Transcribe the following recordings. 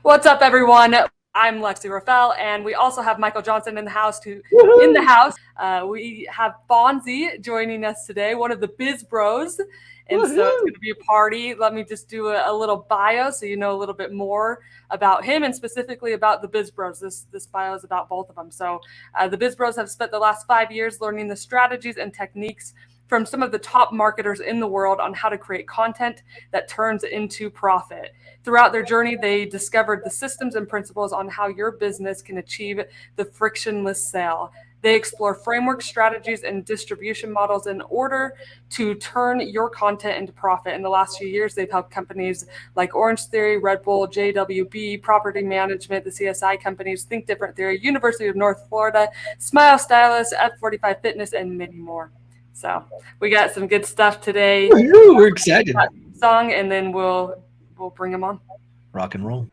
What's up, everyone? I'm Lexi Rafael, and we also have Michael Johnson in the house. We have Fonzi joining us today, one of the BIZBROS, and so it's going to be a party. Let me just do a little bio so you know a little bit more about him and specifically about the BIZBROS. This bio is about both of them. So the BIZBROS have spent the last 5 years learning the strategies and techniques from some of the top marketers in the world on how to create content that turns into profit. Throughout their journey, they discovered the systems and principles on how your business can achieve the frictionless sale. They explore framework strategies and distribution models in order to turn your content into profit. In the last few years, they've helped companies like Orangetheory, Redbull, JWB Property Management, the CSI Companies, Think Different Theory, University of North Florida, Smile Stylist, F45 Fitness, and many more. So we got some good stuff today. Woo-hoo, we're excited. Song, and then we'll bring them on. Rock and roll.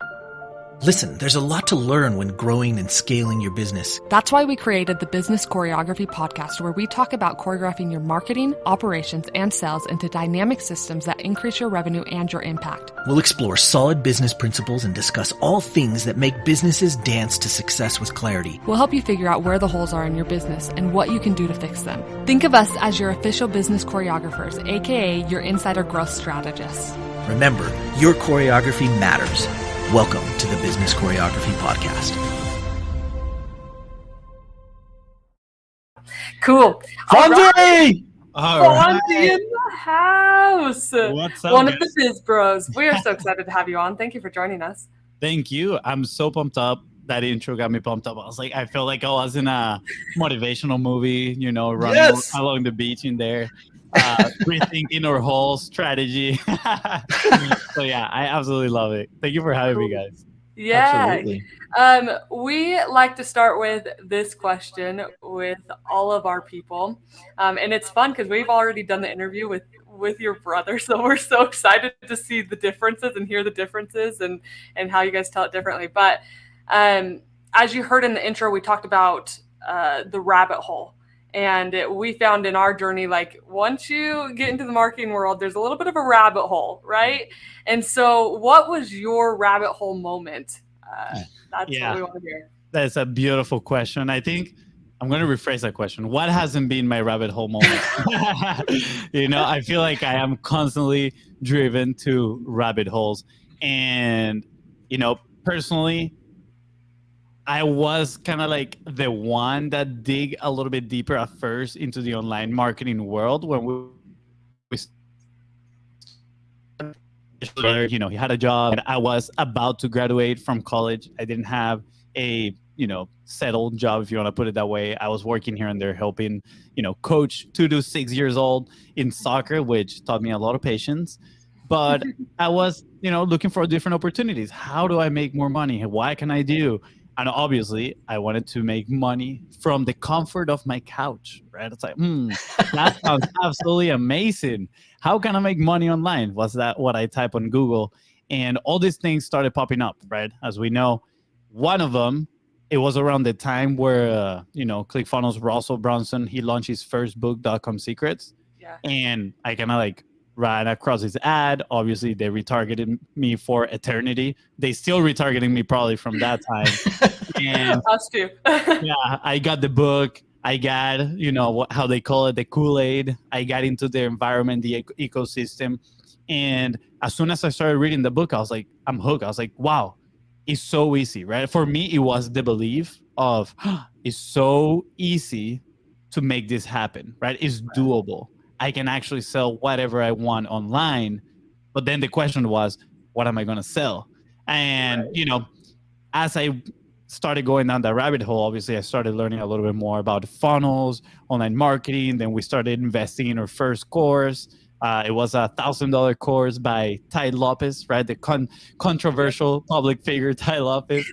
Listen, there's a lot to learn when growing and scaling your business. That's why we created the Business Choreography podcast, where we talk about choreographing your marketing, operations, and sales into dynamic systems that increase your revenue and your impact. We'll explore solid business principles and discuss all things that make businesses dance to success with clarity. We'll help you figure out where the holes are in your business and what you can do to fix them. Think of us as your official business choreographers, aka your insider growth strategists. Remember, your choreography matters. Welcome to the Business Choreography Podcast. Cool. Fonzi! Fonzi in the house. What's up, One guys? of the BIZBROS. We are so excited to have you on. Thank you for joining us. Thank you. I'm so pumped up. That intro got me pumped up. I felt like I was in a motivational movie, running along the beach in there, rethinking our whole strategy. So yeah, I absolutely love it. Thank you for having me, guys. Yeah. Absolutely. We like to start with this question with all of our people. And it's fun because we've already done the interview with your brother. So we're so excited to see the differences and hear the differences and how you guys tell it differently. But as you heard in the intro, we talked about the rabbit hole. And we found in our journey, like once you get into the marketing world, there's a little bit of a rabbit hole, right? And so what was your rabbit hole moment? That's what we want to hear. That's a beautiful question. I think I'm going to rephrase that question. What hasn't been my rabbit hole moment? I feel like I am constantly driven to rabbit holes. And, personally, I was kind of like the one that dig a little bit deeper at first into the online marketing world when he had a job and I was about to graduate from college. I didn't have a, settled job, if you want to put it that way. I was working here and there helping, coach 2 to 6 years old in soccer, which taught me a lot of patience. But I was, looking for different opportunities. How do I make more money? What can I do? And obviously, I wanted to make money from the comfort of my couch, right? It's like, that sounds absolutely amazing. How can I make money online? Was that what I type on Google? And all these things started popping up, right? As we know, one of them, it was around the time where, ClickFunnels, Russell Brunson, he launched his first book, .com Secrets. Yeah. And I kind of ran across his ad. Obviously, they retargeted me for eternity. They still retargeting me probably from that time. And Us too. yeah, I got the book. I got, how they call it, the Kool-Aid. I got into the environment, the ecosystem. And as soon as I started reading the book, I was like, I'm hooked. I was like, wow, it's so easy, right? For me, it was the belief of it's so easy to make this happen, right? It's doable. I can actually sell whatever I want online. But then the question was, what am I going to sell? And, as I started going down that rabbit hole, obviously I started learning a little bit more about funnels, online marketing. Then we started investing in our first course. It was a $1,000 course by Ty Lopez, right? The controversial public figure, Ty Lopez.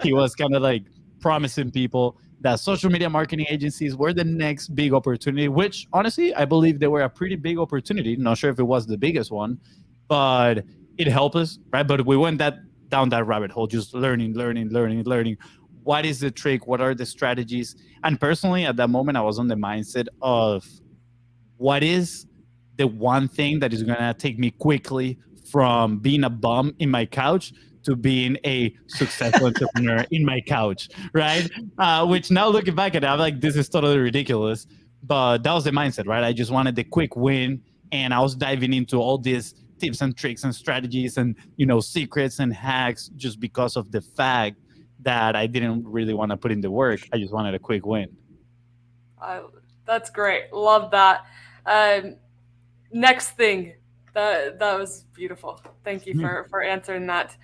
He was kind of like promising people that social media marketing agencies were the next big opportunity, which honestly, I believe they were a pretty big opportunity. Not sure if it was the biggest one, but it helped us, right? But we went down that rabbit hole, just learning. What is the trick? What are the strategies? And personally, at that moment, I was on the mindset of what is the one thing that is going to take me quickly from being a bum in my couch to being a successful entrepreneur in my couch, right? Which now looking back at it, I'm like, this is totally ridiculous. But that was the mindset, right? I just wanted the quick win. And I was diving into all these tips and tricks and strategies and, secrets and hacks just because of the fact that I didn't really want to put in the work. I just wanted a quick win. That's great. Love that. Next thing. That was beautiful. Thank you for answering that.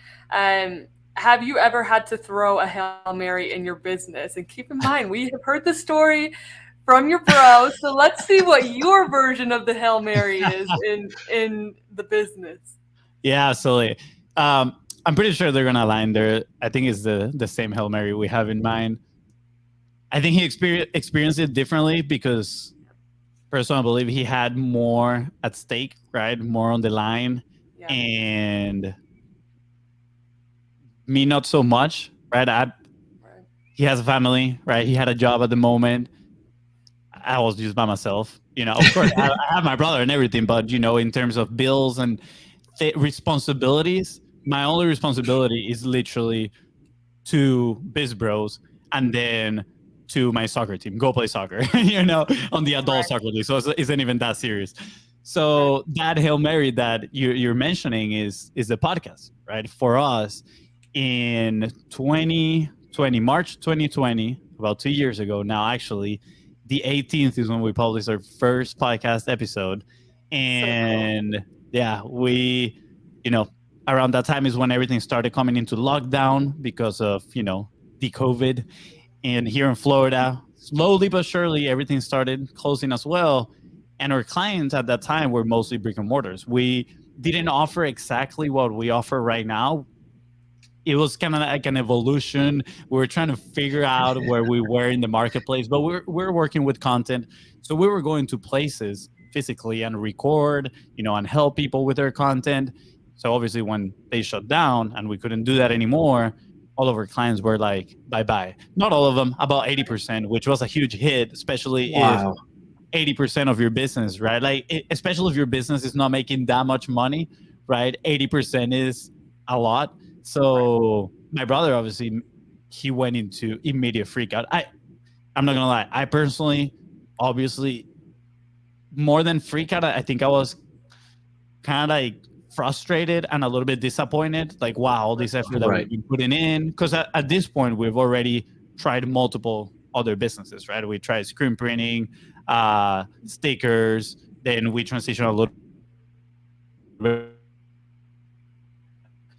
Have you ever had to throw a Hail Mary in your business? And keep in mind, we have heard the story from your bro. So let's see what your version of the Hail Mary is in the business. Yeah, absolutely. I'm pretty sure they're gonna align there. I think it's the same Hail Mary we have in mind. I think he experienced it differently because personally, I believe he had more at stake, right? More on the line. Yeah. And me, not so much, right? He has a family, right? He had a job at the moment. I was just by myself, of course I have my brother and everything, but in terms of bills and responsibilities, my only responsibility is literally to BIZBROS and then to my soccer team, go play soccer, on the adult soccer league. So it isn't even that serious. So that Hail Mary that you're mentioning is the podcast, right? For us in March 2020, about 2 years ago now, actually, the 18th is when we published our first podcast episode. And so cool. Yeah, we, around that time is when everything started coming into lockdown because of, the COVID. And here in Florida, slowly but surely, everything started closing as well. And our clients at that time were mostly brick and mortars. We didn't offer exactly what we offer right now. It was kind of like an evolution. We were trying to figure out where we were in the marketplace, but we're working with content. So we were going to places physically and record, and help people with their content. So obviously when they shut down and we couldn't do that anymore, all of our clients were like, bye-bye. Not all of them, about 80%, which was a huge hit, especially if 80% of your business, right? Like, especially if your business is not making that much money, right? 80% is a lot. So my brother, obviously, he went into immediate freak out. I'm not going to lie. I personally, obviously, more than freak out, I think I was kind of like frustrated and a little bit disappointed. Like, wow, all this effort that we've been putting in. Because at this point, we've already tried multiple other businesses, right? We tried screen printing, stickers. Then we transitioned a little bit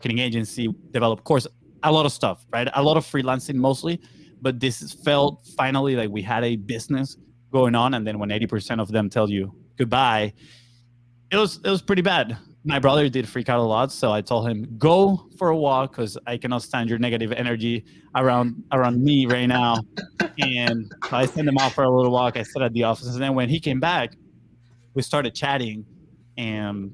marketing agency, developed course, a lot of stuff, right? A lot of freelancing mostly, but this felt finally like we had a business going on. And then when 80% of them tell you goodbye, it was pretty bad. My brother did freak out a lot, so I told him, go for a walk because I cannot stand your negative energy around me right now. And I sent him out for a little walk. I sat at the office, and then when he came back, we started chatting, and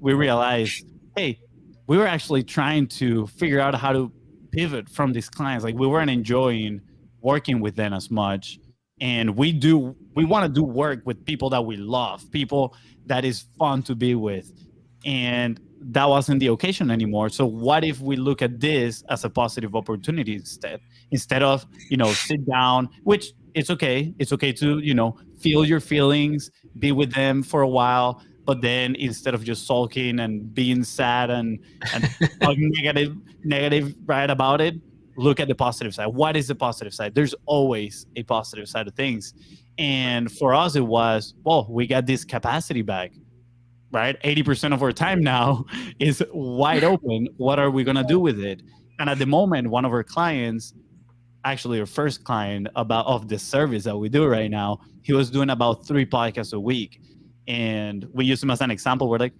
we realized, hey, we were actually trying to figure out how to pivot from these clients. Like, we weren't enjoying working with them as much. And we want to do work with people that we love, people that is fun to be with. And that wasn't the occasion anymore. So what if we look at this as a positive opportunity instead of, sit down, which it's okay. It's okay to, feel your feelings, be with them for a while. But then instead of just sulking and being sad and negative right about it, look at the positive side. What is the positive side? There's always a positive side of things. And for us, it was, well, we got this capacity back, right? 80% of our time now is wide open. What are we going to do with it? And at the moment, one of our clients, actually our first client of the service that we do right now, he was doing about 3 podcasts a week. And we use him as an example. We're like,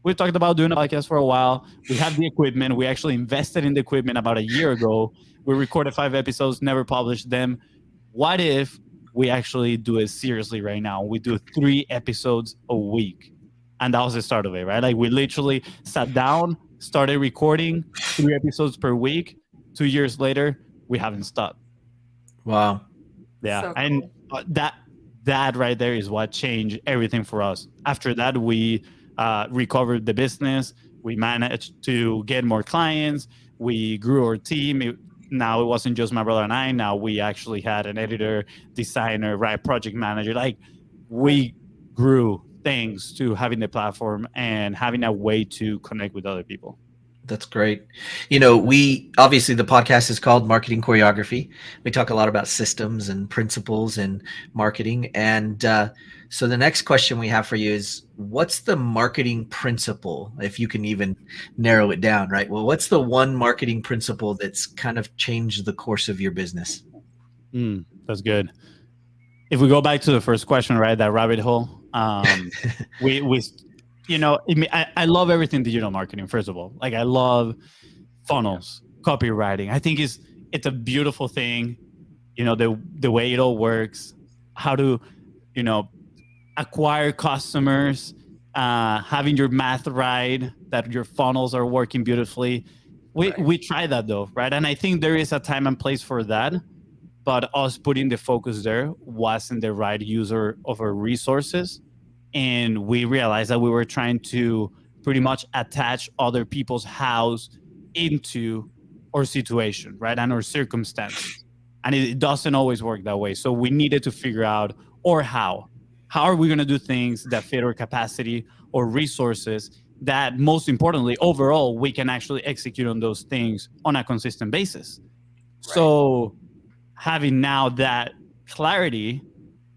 we've talked about doing a podcast for a while. We have the equipment. We actually invested in the equipment about a year ago. We recorded 5 episodes, never published them. What if we actually do it seriously right now? We do 3 episodes a week. And that was the start of it, right? Like, we literally sat down, started recording 3 episodes per week. 2 years later, we haven't stopped. Wow. Yeah. So and that right there is what changed everything for us. After that, we recovered the business. we managed to get more clients. We grew our team. Now it wasn't just my brother and I. Now we actually had an editor, designer, right, project manager. Like we grew thanks to having the platform and having a way to connect with other people. That's great. We obviously, the podcast is called Marketing Choreography. We talk a lot about systems and principles and marketing. And so the next question we have for you is, what's the marketing principle, if you can even narrow it down, right? Well, what's the one marketing principle that's kind of changed the course of your business? That's good. If we go back to the first question, right, that rabbit hole, I love everything digital marketing. First of all, like I love funnels, copywriting. I think it's a beautiful thing. The way it all works, how to, acquire customers, having your math right, that your funnels are working beautifully. We try that though, right? And I think there is a time and place for that. But us putting the focus there wasn't the right user of our resources. And we realized that we were trying to pretty much attach other people's house into our situation, right? And our circumstances. And it doesn't always work that way. So we needed to figure out, or how are we going to do things that fit our capacity or resources that, most importantly, overall, we can actually execute on those things on a consistent basis. Right. So having now that clarity,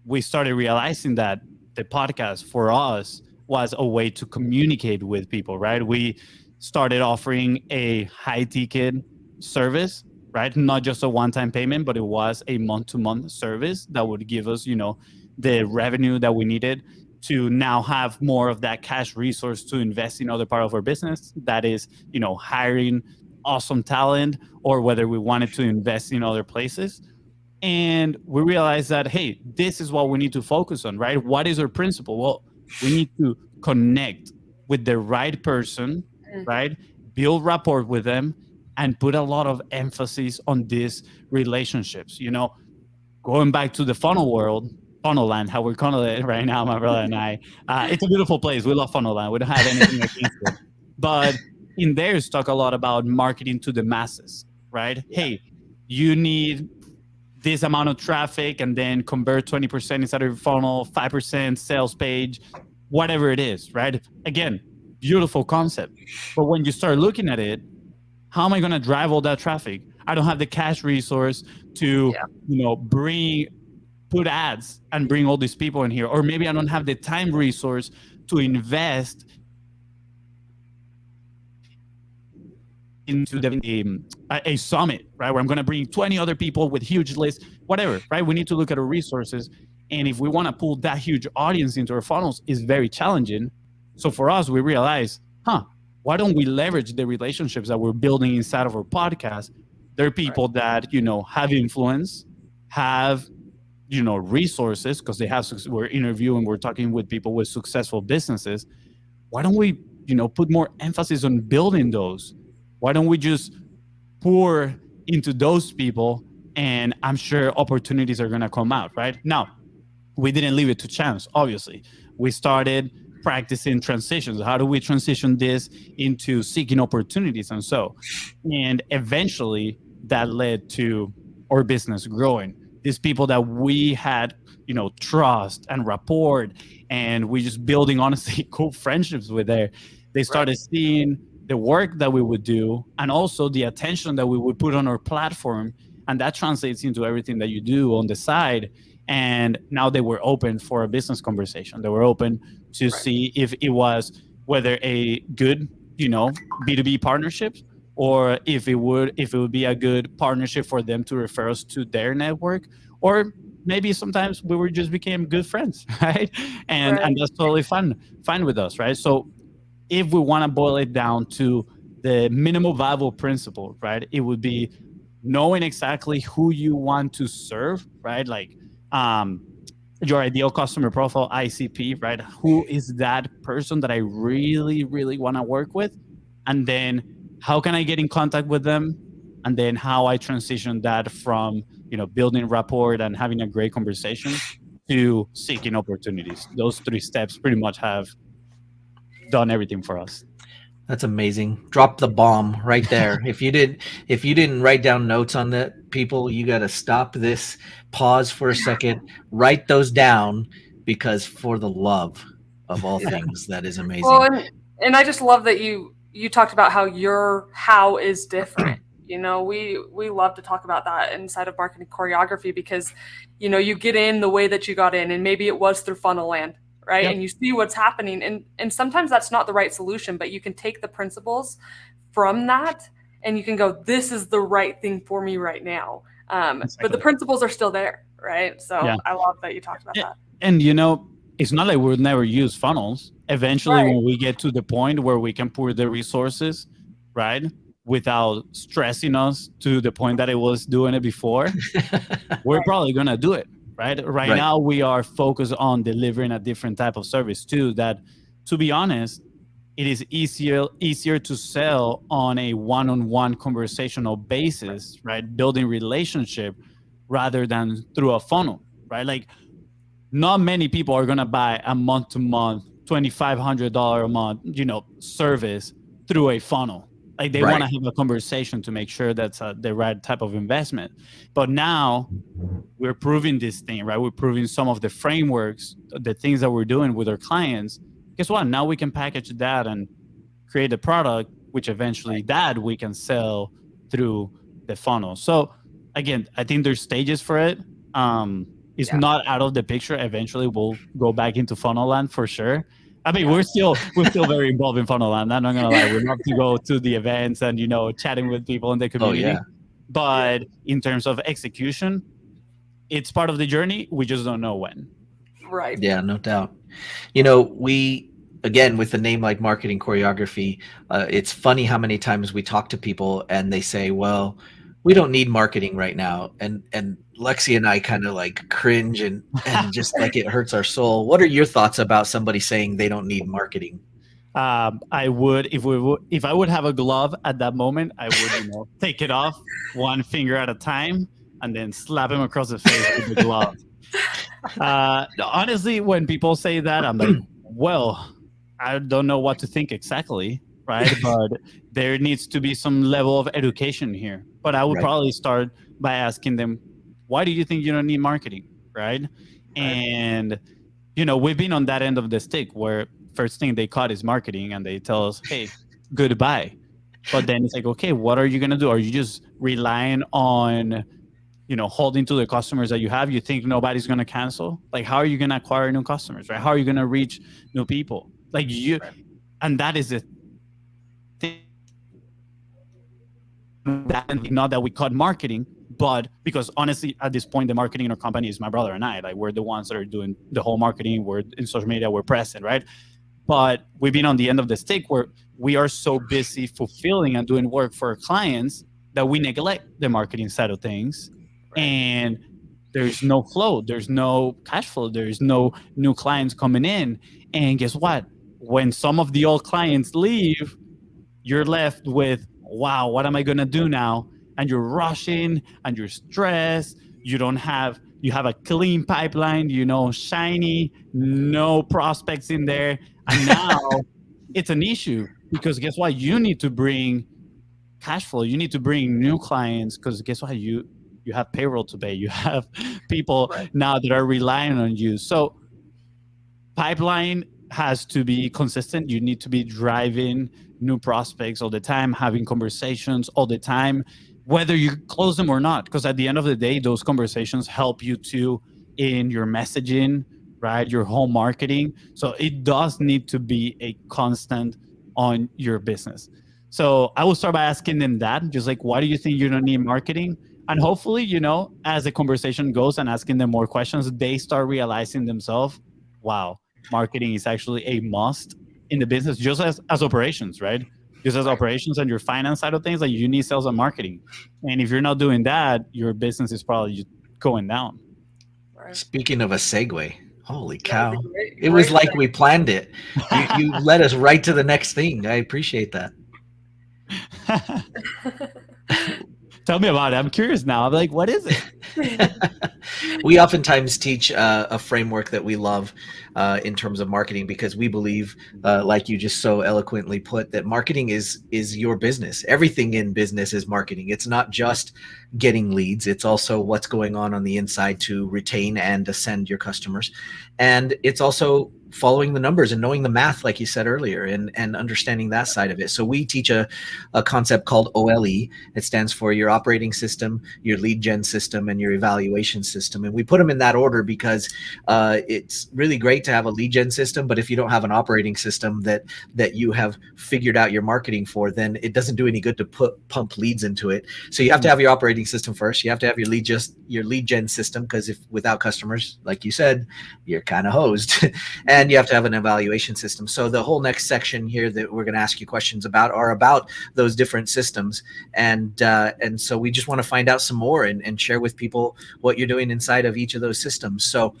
we started realizing that the podcast for us was a way to communicate with people, right? We started offering a high ticket service, right? Not just a one-time payment, but it was a month-to-month service that would give us, the revenue that we needed to now have more of that cash resource to invest in other part of our business. That is, hiring awesome talent, or whether we wanted to invest in other places. And we realized that, hey, this is what we need to focus on, right? What is our principle? Well, we need to connect with the right person, right? Build rapport with them and put a lot of emphasis on these relationships. Going back to the funnel world, funnel land, how we're calling it right now, my brother and I, it's a beautiful place. We love funnel land. We don't have anything against it. But in there, it's talk a lot about marketing to the masses, right? Yeah. Hey, you need this amount of traffic and then convert 20% inside of your funnel, 5% sales page, whatever it is, right? Again, beautiful concept. But when you start looking at it, how am I going to drive all that traffic? I don't have the cash resource to, put ads and bring all these people in here. Or maybe I don't have the time resource to invest into a summit, right? Where I'm going to bring 20 other people with huge lists, whatever, right? We need to look at our resources. And if we want to pull that huge audience into our funnels, it's very challenging. So for us, we realize, why don't we leverage the relationships that we're building inside of our podcast? There are people that, have influence, have, resources, because they have, we're interviewing, we're talking with people with successful businesses. Why don't we, put more emphasis on building those? Why don't we just pour into those people, and I'm sure opportunities are going to come out, right? Now, we didn't leave it to chance, obviously. We started practicing transitions. How do we transition this into seeking opportunities? And eventually that led to our business growing. These people that we had, trust and rapport, and we just building, honestly, cool friendships with there. They started seeing the work that we would do and also the attention that we would put on our platform. And that translates into everything that you do on the side. And now they were open for a business conversation. They were open to see if it was whether a good, B2B partnership, or if it would be a good partnership for them to refer us to their network, or maybe sometimes we just became good friends, right? And that's totally fine with us, right? So if we want to boil it down to the minimal viable principle, right, it would be knowing exactly who you want to serve, right? Like your ideal customer profile, ICP, right? Who is that person that I really, really want to work with? And then how can I get in contact with them? And then how I transition that from, building rapport and having a great conversation to seeking opportunities. Those 3 steps pretty much have done everything for us. That's amazing. Drop the bomb right there. If you didn't write down notes on that, people, you got to stop this, pause for a second, write those down, because for the love of all things, that is Well, amazing. and I just love that you talked about how your how is different. You know, we love to talk about that inside of marketing choreography because, you know, you get in the way that you got in, and maybe it was through funnel land, right? Yep. And you see what's happening, and sometimes that's not the right solution, but you can take the principles from that, and you can go, this is the right thing for me right now. But the Exactly. principles are still there, right? So Yeah. I love that you talked about that. And you know, it's not like we'll never use funnels. Eventually, Right. when we get to the point where we can pour the resources, right, without stressing us to the point that it was doing it before, we're probably gonna do it, right? Right Right. now, we are focused on delivering a different type of service too. That, to be honest, it is easier to sell on a one-on-one conversational basis, right? Building relationship rather than through a funnel, right? Like, not many people are gonna buy a month-to-month $2,500 a month, service through a funnel. Like, they want to have a conversation to make sure that's the right type of investment. But now we're proving this thing, right? We're proving some of the frameworks, the things that we're doing with our clients. Guess what? Now we can package that and create a product, which eventually that we can sell through the funnel. So again, I think there's stages for it. It's not out of the picture. Eventually we'll go back into funnel land for sure. I mean, we're still very involved in funnel land. I'm not gonna lie. We love to go to the events and, chatting with people in the community. yeah. But in terms of execution, it's part of the journey. We just don't know when. Right. Yeah, no doubt. We, again, with a name like Marketing Choreography, it's funny how many times we talk to people and they say, well, we don't need marketing right now. And Lexi and I kind of like cringe and just like it hurts our soul. What are your thoughts about somebody saying they don't need marketing? I would, if I would have a glove at that moment, I would, take it off one finger at a time and then slap him across the face with the glove. Honestly, when people say that, I'm like, well, I don't know what to think exactly, right? But there needs to be some level of education here. But I would probably start by asking them, why do you think you don't need marketing, right? And, we've been on that end of the stick where first thing they caught is marketing and they tell us, hey, goodbye. But then it's like, okay, what are you going to do? Are you just relying on, holding to the customers that you have? You think nobody's going to cancel? Like, how are you going to acquire new customers, right? How are you going to reach new people? Like and that is the thing. Not that we cut marketing, but because honestly, at this point, the marketing in our company is my brother and I. Like, we're the ones that are doing the whole marketing. We're in social media, we're present, right? But we've been on the end of the stick where we are so busy fulfilling and doing work for our clients that we neglect the marketing side of things. And there's no flow, there's no cash flow, there's no new clients coming in. And guess what? When some of the old clients leave, you're left with, wow, what am I going to do now? And you're rushing and you're stressed. You have a clean pipeline, shiny, no prospects in there. And now it's an issue because guess what? You need to bring cash flow. You need to bring new clients because guess what? You have payroll to pay. You have people now that are relying on you. So pipeline has to be consistent. You need to be driving new prospects all the time, having conversations all the time, whether you close them or not. Because at the end of the day, those conversations help you too in your messaging, right? Your whole marketing. So it does need to be a constant on your business. So I will start by asking them that, just like, why do you think you don't need marketing? And hopefully, as the conversation goes and asking them more questions, they start realizing themselves, wow, marketing is actually a must in the business, just as operations, right? Just as operations and your finance side of things, like you need sales and marketing. And if you're not doing that, your business is probably going down. Speaking of a segue, holy cow. It was like we planned it. You led us right to the next thing. I appreciate that. Tell me about it. I'm curious now. I'm like, what is it? We oftentimes teach a framework that we love in terms of marketing, because we believe, like you just so eloquently put, that marketing is your business. Everything in business is marketing. It's not just getting leads. It's also what's going on the inside to retain and ascend your customers. And it's also following the numbers and knowing the math, like you said earlier, and understanding that side of it. So we teach a concept called OLE. It stands for your operating system, your lead gen system, and your evaluation system. And we put them in that order because it's really great to have a lead gen system, but if you don't have an operating system that you have figured out your marketing for, then it doesn't do any good to pump leads into it. So you have to have your operating system first. You have to have your lead gen system, because if without customers, like you said, you're kind of hosed. And you have to have an evaluation system. So the whole next section here that we're going to ask you questions about are about those different systems. And so we just want to find out some more and share with people what you're doing inside of each of those systems. So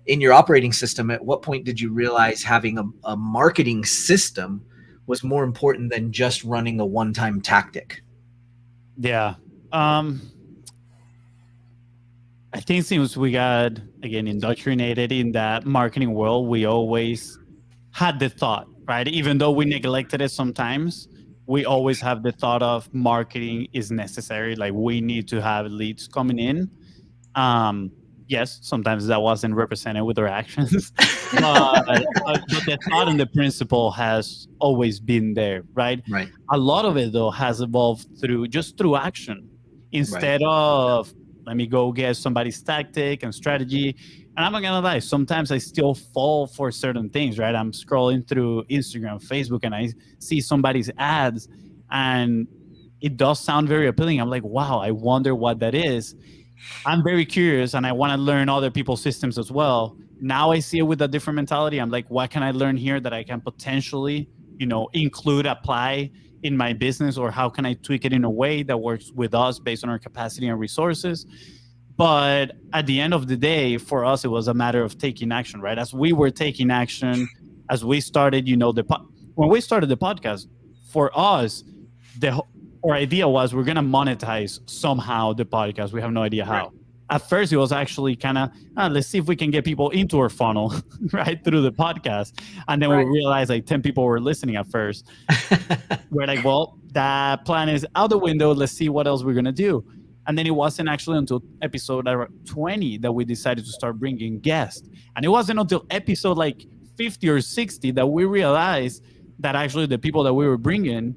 in your operating system, at what point did you realize having a marketing system was more important than just running a one-time tactic? Yeah. I think since we got, again, indoctrinated in that marketing world, we always had the thought, right? Even though we neglected it sometimes, we always have the thought of marketing is necessary. Like, we need to have leads coming in. Yes, sometimes that wasn't represented with our actions, but the thought and the principle has always been there, right? Right. A lot of it, though, has evolved through action instead of, let me go get somebody's tactic and strategy. And I'm not gonna lie, sometimes I still fall for certain things, right? I'm scrolling through Instagram, Facebook, and I see somebody's ads, and it does sound very appealing. I'm like, wow, I wonder what that is. I'm very curious, and I want to learn other people's systems as well. Now I see it with a different mentality. I'm like, what can I learn here that I can potentially, include, apply in my business, or how can I tweak it in a way that works with us based on our capacity and resources? But at the end of the day, for us, it was a matter of taking action, right? As we were taking action, as we started, when we started the podcast, for us, our idea was we're going to monetize somehow the podcast. We have no idea how. Right. At first, it was actually kind of, let's see if we can get people into our funnel, right, through the podcast. And then we realized like 10 people were listening at first. We're like, well, that plan is out the window. Let's see what else we're going to do. And then it wasn't actually until episode 20 that we decided to start bringing guests. And it wasn't until episode like 50 or 60 that we realized that actually the people that we were bringing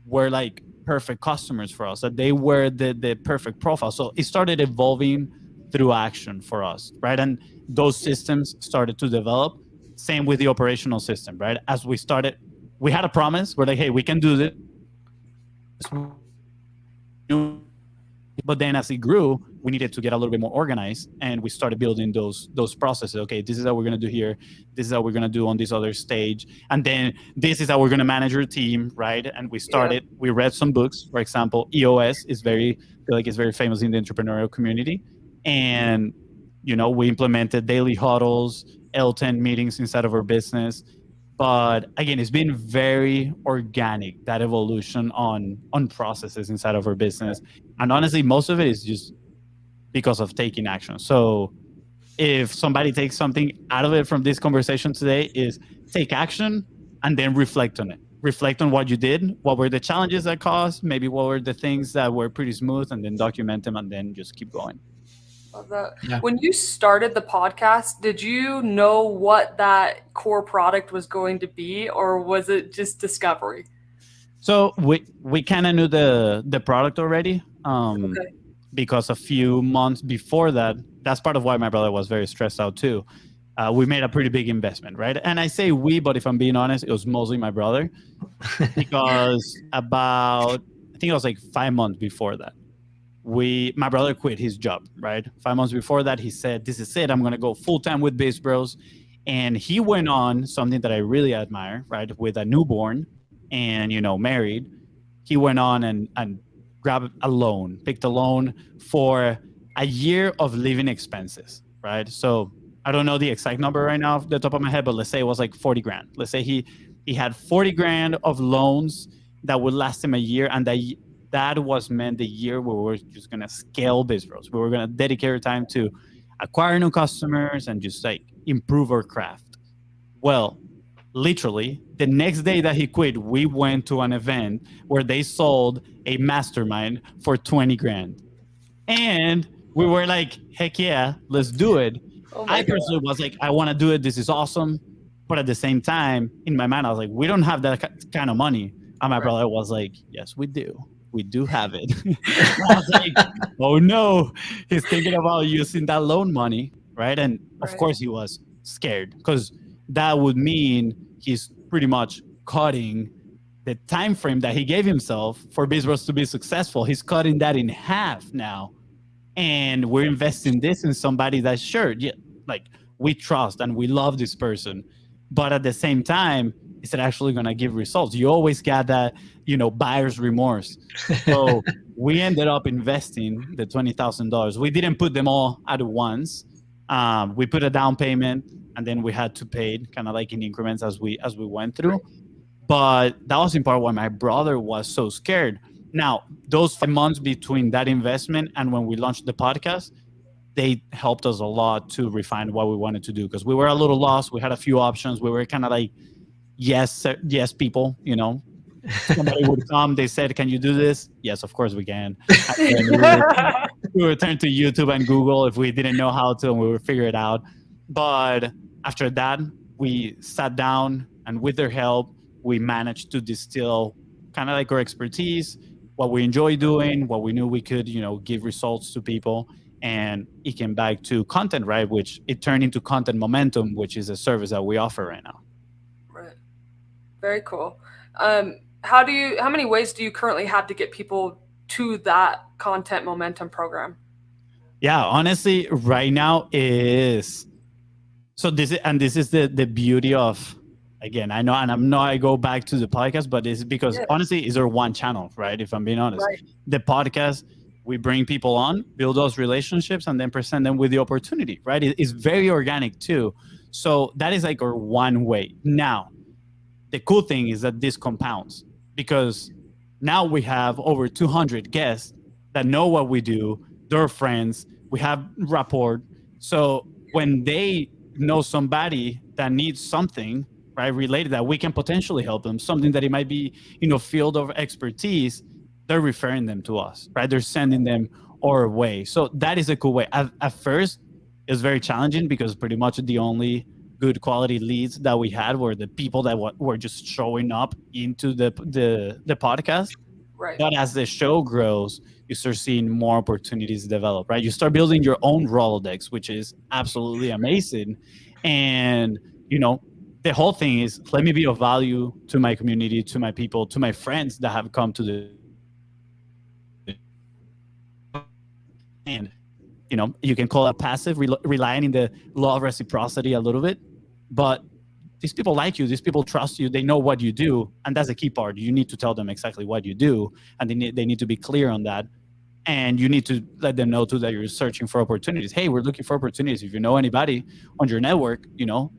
were like perfect customers for us, that they were the perfect profile. So it started evolving through action for us, right? And those systems started to develop. Same with the operational system, right? As we started, we had a promise. We're like, hey, we can do this. But then as it grew, we needed to get a little bit more organized, and we started building those processes. Okay, this is how we're going to do here. This is how we're going to do on this other stage. And then this is how we're going to manage our team, right? And we started, we read some books. For example, EOS is very famous in the entrepreneurial community. And, we implemented daily huddles, L10 meetings inside of our business. But again, it's been very organic, that evolution on processes inside of our business. And honestly, most of it is just because of taking action. So if somebody takes something out of it from this conversation today, is take action and then reflect on it. Reflect on what you did, what were the challenges that caused, maybe what were the things that were pretty smooth, and then document them and then just keep going. Love that. Yeah. When you started the podcast, did you know what that core product was going to be, or was it just discovery? So we kind of knew the product already, because a few months before that, that's part of why my brother was very stressed out too. We made a pretty big investment, right? And I say we, but if I'm being honest, it was mostly my brother, because I think it was like 5 months before that, my brother quit his job, right? 5 months before that, he said, this is it. I'm going to go full time with BIZBROS. And he went on something that I really admire, right? With a newborn and, married, he went on and grabbed a loan, picked a loan for a year of living expenses, right? So I don't know the exact number right now off the top of my head, but let's say it was like 40 grand. Let's say he had 40 grand of loans that would last him a year. And that was meant the year where we were just going to scale BIZBROS. We were going to dedicate our time to acquire new customers and just like improve our craft. Well, literally, the next day that he quit, we went to an event where they sold a mastermind for 20 grand. And we were like, heck yeah, let's do it. Oh my I God. personally was like, I want to do it. This is awesome. But at the same time, in my mind, I was like, we don't have that kind of money. And my brother was like, yes, we do. We do have it. I was like, oh no, he's thinking about using that loan money, right? And of course he was scared, because that would mean he's pretty much cutting the time frame that he gave himself for BIZBROS to be successful. He's cutting that in half now. And we're investing this in somebody that's sure, yeah, like we trust and we love this person. But at the same time, is it actually going to give results? You always got that, buyer's remorse. So we ended up investing the $20,000. We didn't put them all at once. We put a down payment, and then we had to pay kind of like in increments as we went through. But that was in part why my brother was so scared. Now, those 5 months between that investment and when we launched the podcast, they helped us a lot to refine what we wanted to do, because we were a little lost. We had a few options. We were kind of like, yes people, Somebody would come, they said, can you do this? Yes, of course we can. We would turn to YouTube and Google if we didn't know how to, and we would figure it out. But after that, we sat down, and with their help, we managed to distill kind of like our expertise, what we enjoy doing, what we knew we could, give results to people. And it came back to content, right? Which it turned into Content Momentum, which is a service that we offer right now. Right. Very cool. How many ways do you currently have to get people to that Content Momentum program? Yeah, honestly, right now is, so this is the beauty of, again, I know, and I go back to the podcast, but it's because honestly, is there one channel, right? If I'm being honest, the podcast, we bring people on, build those relationships, and then present them with the opportunity, right? It's very organic too. So that is like our one way. Now, the cool thing is that this compounds, because now we have over 200 guests that know what we do. They're friends. We have rapport. So when they know somebody that needs something, right, related, that we can potentially help them, something that it might be, field of expertise, they're referring them to us, right? They're sending them our way. So that is a cool way. At first, it was very challenging, because pretty much the only good quality leads that we had were the people that were just showing up into the podcast. Right. But as the show grows, you start seeing more opportunities develop, right? You start building your own Rolodex, which is absolutely amazing. And, the whole thing is, let me be of value to my community, to my people, to my friends that have come to the, and you can call it passive, relying in the law of reciprocity a little bit, but these people like you, these people trust you, they know what you do, and that's the key part. You need to tell them exactly what you do, and they need to be clear on that, and you need to let them know too that you're searching for opportunities. Hey, we're looking for opportunities. If you know anybody on your network,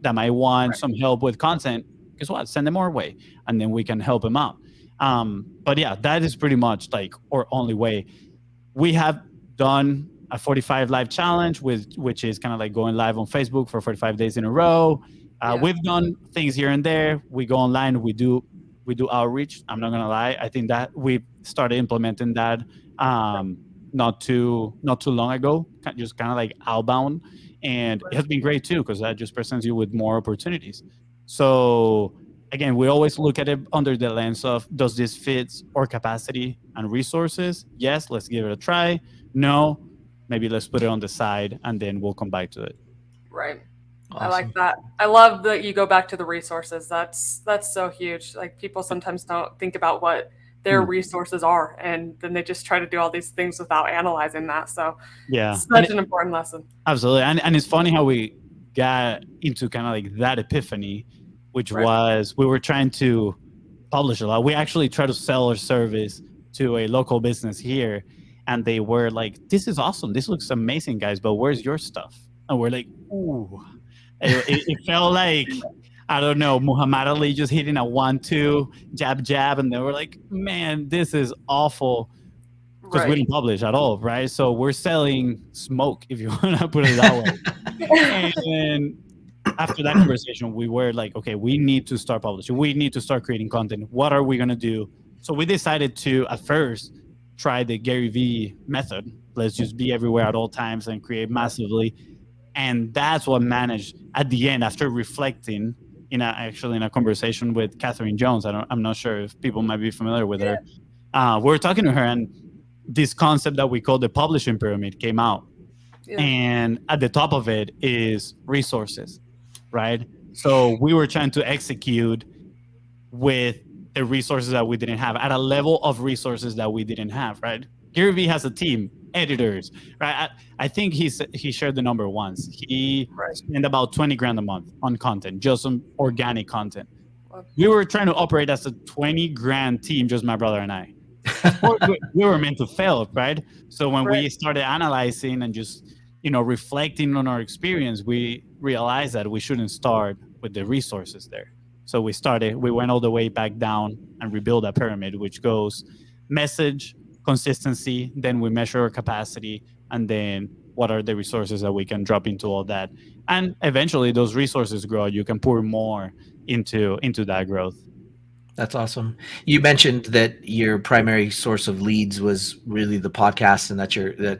that might want some help with content, guess what? Send them our way, and then we can help them out. But yeah, that is pretty much like our only way. We have done a 45 live challenge, which is kind of like going live on Facebook for 45 days in a row. We've done things here and there. We go online. We do outreach. I'm not gonna lie. I think that we started implementing that not too long ago, just kind of like outbound, and it has been great too, because that just presents you with more opportunities. So again, we always look at it under the lens of, does this fit our capacity and resources? Yes, let's give it a try. No, maybe let's put it on the side, and then we'll come back to it. Right. Awesome. I like that. I love that you go back to the resources. That's so huge. Like, people sometimes don't think about what their resources are, and then they just try to do all these things without analyzing that. So yeah, such an important lesson. Absolutely. And it's funny how we got into kind of like that epiphany, which was, we were trying to publish a lot. We actually tried to sell our service to a local business here, and they were like, this is awesome, this looks amazing, guys, but where's your stuff? And we're like, ooh. It felt like, I don't know, Muhammad Ali just hitting a 1-2, jab, and they were like, man, this is awful, because we didn't publish at all, right? So we're selling smoke, if you want to put it that way. And after that conversation, we were like, okay, we need to start publishing. We need to start creating content. What are we going to do? So we decided to, at first, try the Gary Vee method. Let's just be everywhere at all times and create massively. And that's what managed at the end, after reflecting in a conversation with Catherine Jones. I'm not sure if people might be familiar with her. We were talking to her, and this concept that we call the publishing pyramid came out. Yeah. And at the top of it is resources, right? So we were trying to execute with the resources that we didn't have, at a level of resources that we didn't have, right? Gary Vee has a team, editors, right? I think he shared the number once. He spent about 20 grand a month on content, just some organic content. We were trying to operate as a 20 grand team, just my brother and I. We were meant to fail, right? So when we started analyzing and just, reflecting on our experience, we realized that we shouldn't start with the resources there. So we went all the way back down and rebuilt that pyramid, which goes message, consistency, then we measure our capacity, and then what are the resources that we can drop into all that. And eventually those resources grow. You can pour more into that growth. That's awesome. You mentioned that your primary source of leads was really the podcast, and that's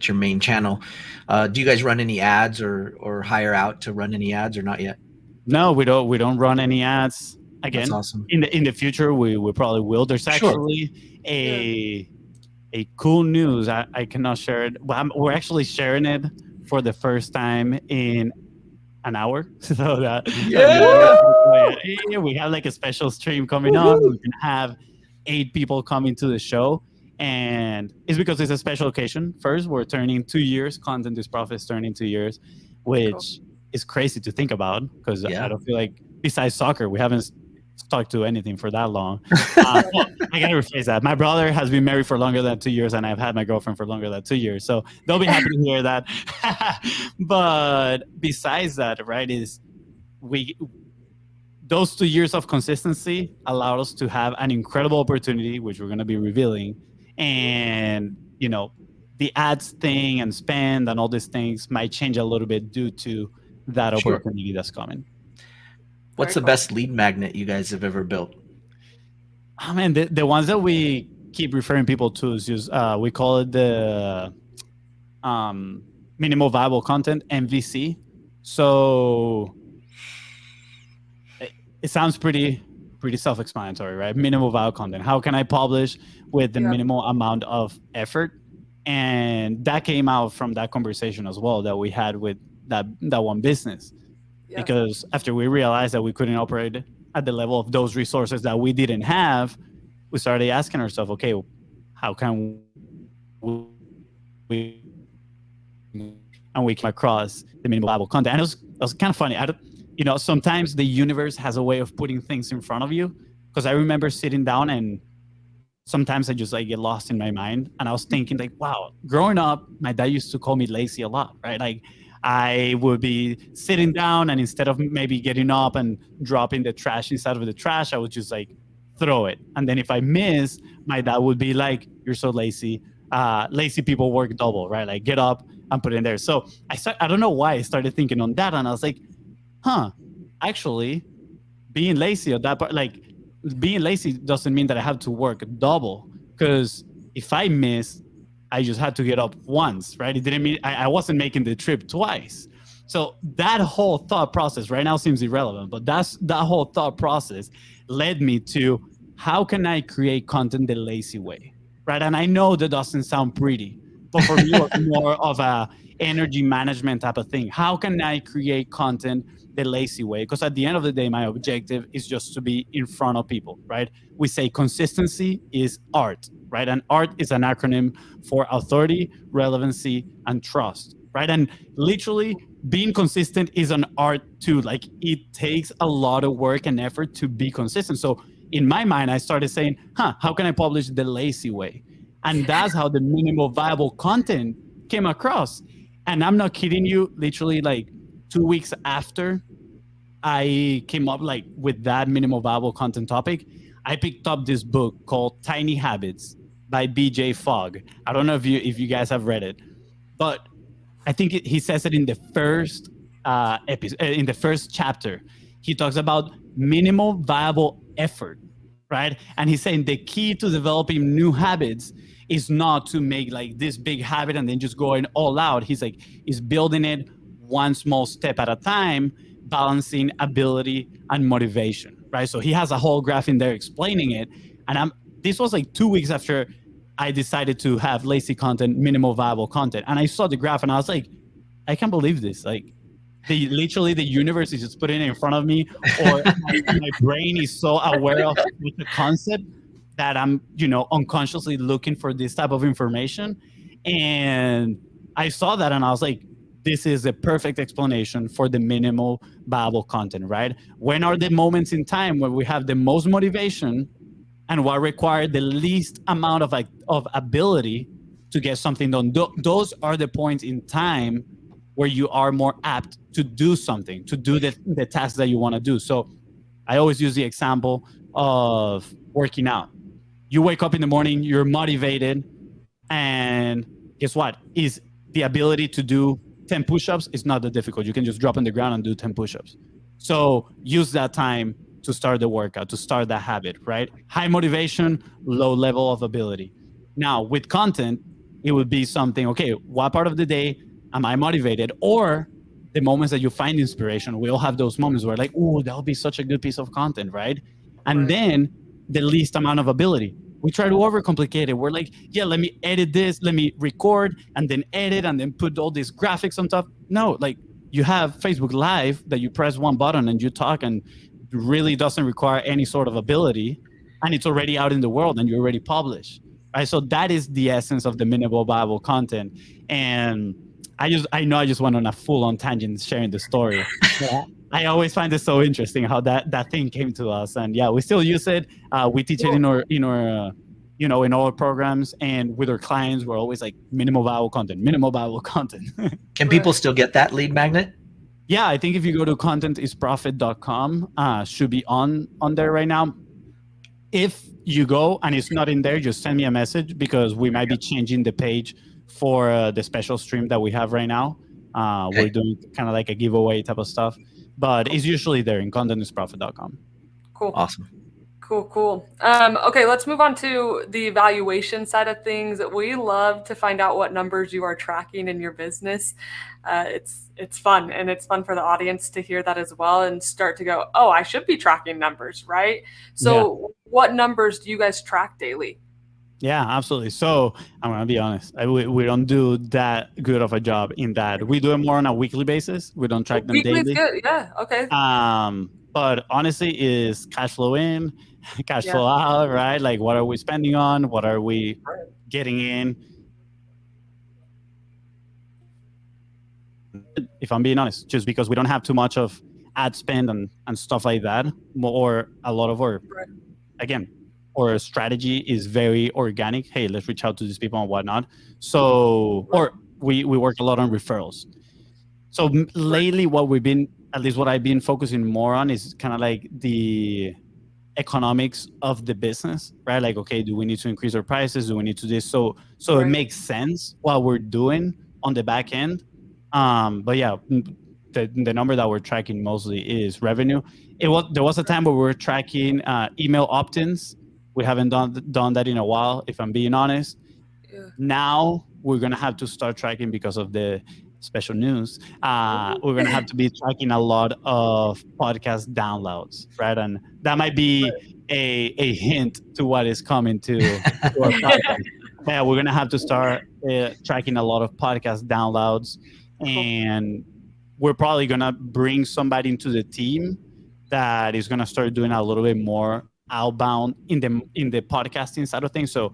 your main channel. Do you guys run any ads or hire out to run any ads, or not yet? No, we don't run any ads. Again, that's awesome. In the future, we probably will. There's actually a cool news. I cannot share it. We're actually sharing it for the first time in an hour. So that we have like a special stream coming up. We can have 8 people coming to the show, and it's because it's a special occasion. First, we're turning 2 years. Content is Profit is turning 2 years, which is crazy to think about, because I don't feel like, besides soccer, we haven't stuck to anything for that long. Well, I gotta rephrase that. My brother has been married for longer than 2 years, and I've had my girlfriend for longer than 2 years. So they'll be happy to hear that. But besides that, right, is those 2 years of consistency allowed us to have an incredible opportunity, which we're going to be revealing. And, the ads thing and spend and all these things might change a little bit due to that opportunity that's coming. What's the best lead magnet you guys have ever built? I mean, the ones that we keep referring people to is just, we call it the minimal viable content, MVC. So it sounds pretty self-explanatory, right? Minimal viable content. How can I publish with the minimal amount of effort? And that came out from that conversation as well that we had with that one business. Yeah. Because after we realized that we couldn't operate at the level of those resources that we didn't have, we started asking ourselves, okay, how can we came across the minimal viable content? And it was kind of funny. Sometimes the universe has a way of putting things in front of you. Because I remember sitting down, and sometimes I just get lost in my mind. And I was thinking wow, growing up, my dad used to call me lazy a lot, right? I would be sitting down, and instead of maybe getting up and dropping the trash inside of the trash, I would just throw it. And then if I miss, my dad would be like, "You're so lazy. Lazy people work double, right? Get up and put it in there." So I don't know why I started thinking on that, and I was like, actually, being lazy at that part, being lazy doesn't mean that I have to work double, because if I miss, I just had to get up once, right? It didn't mean I wasn't making the trip twice. So that whole thought process right now seems irrelevant, but that whole thought process led me to, how can I create content the lazy way, right? And I know that doesn't sound pretty, but for me, it's more of a energy management type of thing. How can I create content the lazy way? Because at the end of the day, my objective is just to be in front of people, right? We say consistency is art, right? And art is an acronym for authority, relevancy, and trust, right? And literally being consistent is an art too. It takes a lot of work and effort to be consistent. So in my mind, I started saying, how can I publish the lazy way? And that's how the minimal viable content came across. And I'm not kidding you, literally 2 weeks after I came up with that minimal viable content topic, I picked up this book called Tiny Habits by BJ Fogg. I don't know if you guys have read it, but I think he says it in the first in the first chapter, he talks about minimal viable effort, right? And he's saying the key to developing new habits is not to make like this big habit and then just going all out. He's like, is building it one small step at a time, balancing ability and motivation, right? So he has a whole graph in there explaining it. And this was like 2 weeks after I decided to have lazy content, minimal viable content. And I saw the graph and I was like, I can't believe this. Like, literally the universe is just putting it in front of me, or my brain is so aware of the concept that I'm, unconsciously looking for this type of information. And I saw that and I was like, this is a perfect explanation for the minimal viable content, right? When are the moments in time where we have the most motivation and what require the least amount of ability to get something done? Those are the points in time where you are more apt to do something, to do the task that you want to do. So I always use the example of working out. You wake up in the morning, you're motivated, and guess what? Is the ability to do 10 push-ups is not that difficult. You can just drop on the ground and do 10 push-ups. So use that time to start the workout, to start that habit, right? High motivation, low level of ability. Now, with content, it would be something, okay, what part of the day am I motivated? Or the moments that you find inspiration. We all have those moments where like, oh, that'll be such a good piece of content, right? And then the least amount of ability. We try to overcomplicate it. We're like, yeah, let me edit this, let me record, and then edit, and then put all these graphics on top. No, like you have Facebook Live that you press one button and you talk, and really doesn't require any sort of ability, and it's already out in the world and you already publish, right? So that is the essence of the minimal viable content. And I know I just went on a full-on tangent sharing the story. I always find it so interesting how that thing came to us, and yeah, we still use it. We teach it in our programs, and with our clients, we're always like minimal viable content, minimal viable content. Can people still get that lead magnet? Yeah, I think if you go to contentisprofit.com, should be on there right now. If you go and it's not in there, just send me a message, because we might be changing the page for the special stream that we have right now. Okay. We're doing kind of like a giveaway type of stuff, but it's usually there in contentisprofit.com. Cool. Awesome. Cool. Okay, let's move on to the evaluation side of things. We love to find out what numbers you are tracking in your business. It's fun, and it's fun for the audience to hear that as well and start to go, oh, I should be tracking numbers, right? So What numbers do you guys track daily? Yeah, absolutely. So I'm going to be honest. We don't do that good of a job in that. We do it more on a weekly basis. We don't track them daily. Weekly's good. Yeah. Okay. But honestly, is cash flow in, cash flow out, right? Like, what are we spending on? What are we getting in? If I'm being honest, just because we don't have too much of ad spend and stuff like that, or a lot of our, again, our strategy is very organic. Hey, let's reach out to these people and whatnot. So, or we work a lot on referrals. So lately, at least what I've been focusing more on is kind of like the economics of the business, right? Like, okay, do we need to increase our prices? Do we need to this? So it makes sense what we're doing on the back end. But yeah, the number that we're tracking mostly is revenue. There was a time where we were tracking email opt-ins. We haven't done that in a while, if I'm being honest. Yeah. Now we're going to have to start tracking, because of the special news. We're going to have to be tracking a lot of podcast downloads, right? And that might be a hint to what is coming to our podcast. Yeah, we're going to have to start tracking a lot of podcast downloads. And we're probably going to bring somebody into the team that is going to start doing a little bit more outbound in the podcasting side of things. So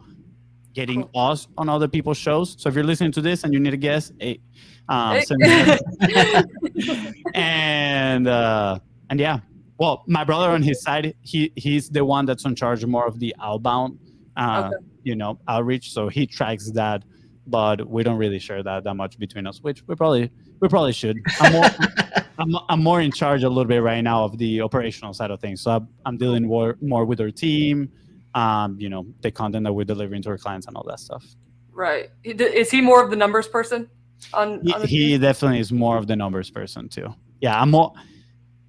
getting us on other people's shows. So if you're listening to this and you need a guest, send me and yeah, well, my brother on his side, he's the one that's in charge more of the outbound, outreach. So he tracks that, but we don't really share that much between us, which we probably should. I'm more in charge a little bit right now of the operational side of things. So I'm dealing more with our team, the content that we're delivering to our clients and all that stuff. Right. Is he more of the numbers person? He definitely is more of the numbers person too. Yeah, I'm more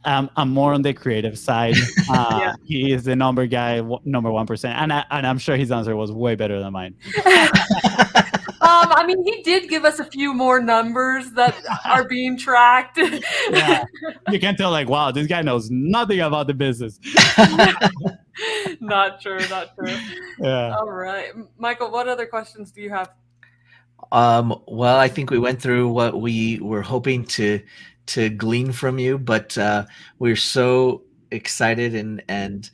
on the creative side. He is the number guy, number 1%, and I'm sure his answer was way better than mine. I mean, he did give us a few more numbers that are being tracked. Yeah, you can tell, like, wow, this guy knows nothing about the business. Not true. Yeah. All right, Michael, what other questions do you have? Well, I think we went through what we were hoping to glean from you, but we're so excited and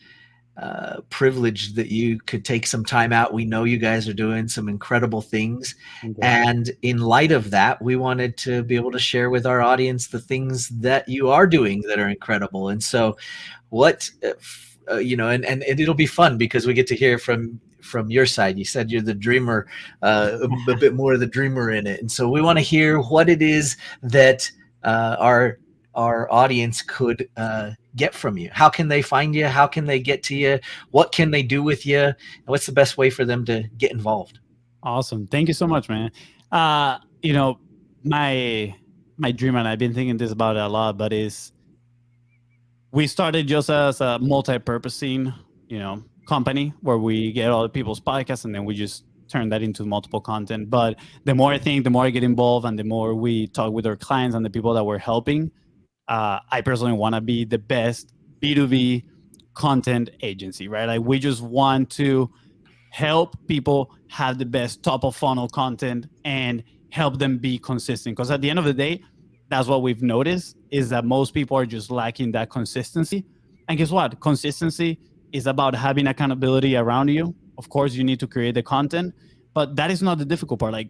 privileged that you could take some time out. We know you guys are doing some incredible things. And in light of that, we wanted to be able to share with our audience the things that you are doing that are incredible. And so what, and it'll be fun because we get to hear from your side. You said you're the dreamer, a bit more of the dreamer in it. And so we want to hear what it is that our audience could get from you. How can they find you? How can they get to you? What can they do with you? And what's the best way for them to get involved? Awesome. Thank you so much, man. My dream, and I've been thinking this about it a lot, but we started just as a multi-purposing, company where we get all the people's podcasts and then we just turn that into multiple content. But the more I think, the more I get involved, and the more we talk with our clients and the people that we're helping, I personally want to be the best B2B content agency, right? Like, we just want to help people have the best top of funnel content and help them be consistent. Because at the end of the day, that's what we've noticed, is that most people are just lacking that consistency. And guess what? Consistency is about having accountability around you. Of course, you need to create the content, but that is not the difficult part. Like,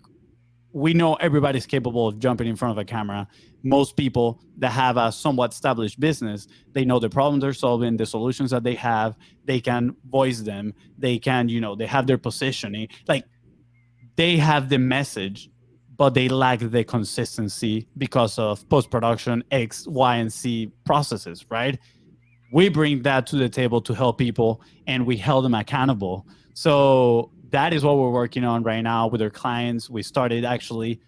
we know everybody's capable of jumping in front of a camera. Most people that have a somewhat established business, they know the problems they're solving, the solutions that they have, they can voice them, they can, they have their positioning. Like, they have the message, but they lack the consistency because of post-production X, Y, and Z processes, right? We bring that to the table to help people, and we hold them accountable. So that is what we're working on right now with our clients. We started, actually,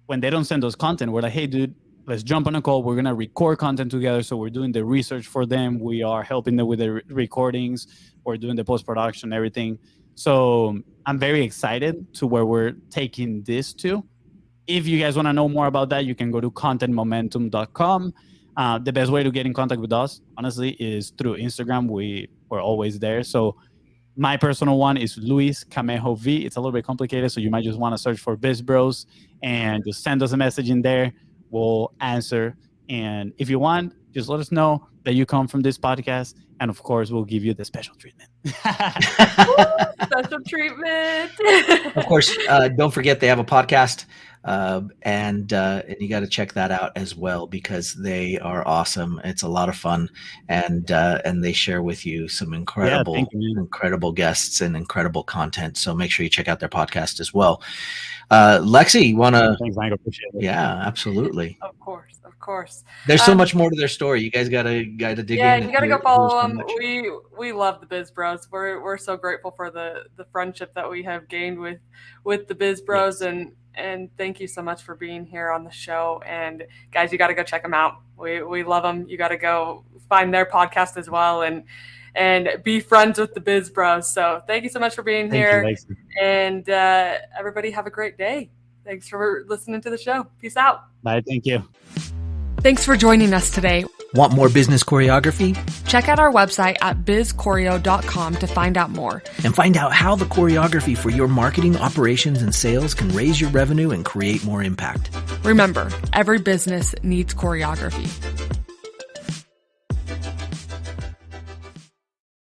when they don't send us content, we're like, hey, dude, let's jump on a call. We're going to record content together. So we're doing the research for them. We are helping them with the recordings. We're doing the post-production, everything. So I'm very excited to where we're taking this to. If you guys want to know more about that, you can go to contentmomentum.com. The best way to get in contact with us, honestly, is through Instagram. We're always there. So my personal one is Luis Camejo V. It's a little bit complicated, so you might just want to search for BIZBROS and just send us a message in there. We'll answer. And if you want, just let us know that you come from this podcast. And of course, we'll give you the special treatment. Special treatment. Of course, don't forget they have a podcast. And you got to check that out as well, because they are awesome. It's a lot of fun, and they share with you some incredible guests and incredible content. So make sure you check out their podcast as well. Lexi, you want to? Thanks, Mike. Appreciate it. Yeah, absolutely. Of course. There's so much more to their story. You guys gotta dig in. Yeah, you gotta go follow them. We love the BIZBROS. We're so grateful for the friendship that we have gained with the BIZBROS. Yes. And thank you so much for being here on the show. And guys, you got to go check them out. We love them. You got to go find their podcast as well and be friends with the BIZBROS. So thank you so much for being here. You, and everybody have a great day. Thanks for listening to the show. Peace out. Bye. Thank you. Thanks for joining us today. Want more business choreography? Check out our website at bizchoreo.com to find out more. And find out how the choreography for your marketing, operations, and sales can raise your revenue and create more impact. Remember, every business needs choreography.